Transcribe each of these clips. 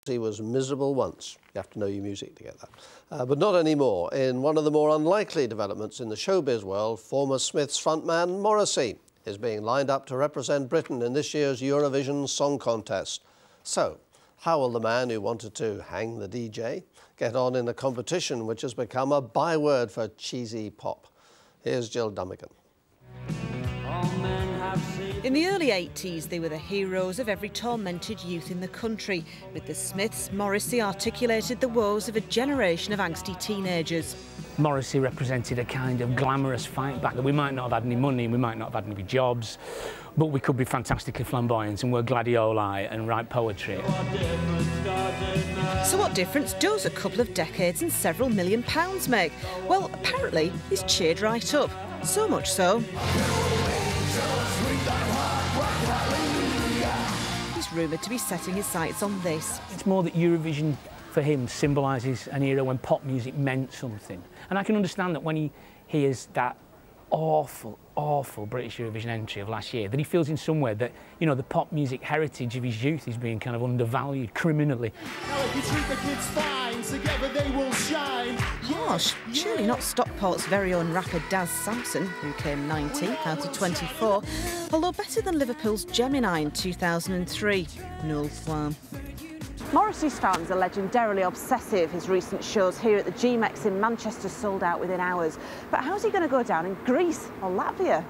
He was miserable once. You have to know your music to get that. But not anymore. In one of the more unlikely developments in the showbiz world, former Smiths frontman Morrissey is being lined up to represent Britain in this year's Eurovision Song Contest. So, how will the man who wanted to hang the DJ get on in a competition which has become a byword for cheesy pop? Here's Jill Dummigan. In the early 80s, they were the heroes of every tormented youth in the country. With the Smiths, Morrissey articulated the woes of a generation of angsty teenagers. Morrissey represented a kind of glamorous fight back that we might not have had any money, we might not have had any jobs, but we could be fantastically flamboyant and wear gladioli and write poetry. So what difference does a couple of decades and several £1 million make? Well, apparently he's cheered right up. So much so, he's rumoured to be setting his sights on this. It's more that Eurovision for him symbolises an era when pop music meant something. And I can understand that when he hears that awful, awful British Eurovision entry of last year, that he feels in some way that, you know, the pop music heritage of his youth is being kind of undervalued criminally. Now if you treat the kids fine, together they will shine. Harsh. Surely not Stockport's very own rapper Daz Sampson, who came 19th out of 24, although better than Liverpool's Gemini in 2003. Nul point. Morrissey's fans are legendarily obsessive. His recent shows here at the GMEX in Manchester sold out within hours. But how's he going to go down in Greece or Latvia?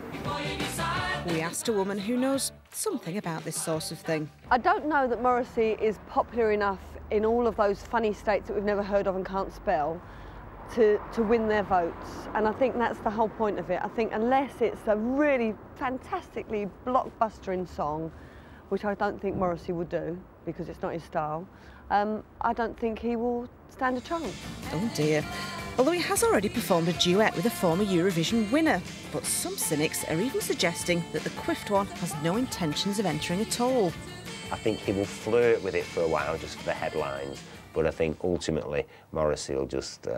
We asked a woman who knows something about this sort of thing. I don't know that Morrissey is popular enough in all of those funny states that we've never heard of and can't spell to win their votes. And I think that's the whole point of it. I think unless it's a really fantastically blockbustering song, which I don't think Morrissey would do, because it's not his style, I don't think he will stand a chance. Oh dear. Although he has already performed a duet with a former Eurovision winner. But some cynics are even suggesting that the quiffed one has no intentions of entering at all. I think he will flirt with it for a while just for the headlines, but I think ultimately Morrissey will just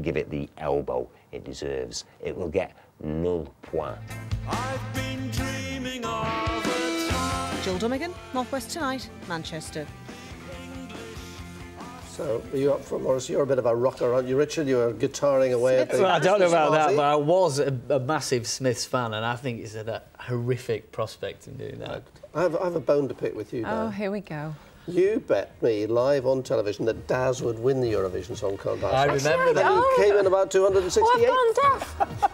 give it the elbow it deserves. It will get nul point. I've been dreaming of a time. Jill Dummigan, North West Tonight, Manchester. So, are you up for Morrissey? You're a bit of a rocker, aren't you, Richard? You were guitaring away at the... Well, I don't know about that, but I was a massive Smiths fan, and I think it's a horrific prospect in doing that. I have a bone to pick with you, Dan. Oh, here we go. You bet me live on television that Daz would win the Eurovision Song Contest. I remember that. And he came in about 268. Oh, I've gone deaf.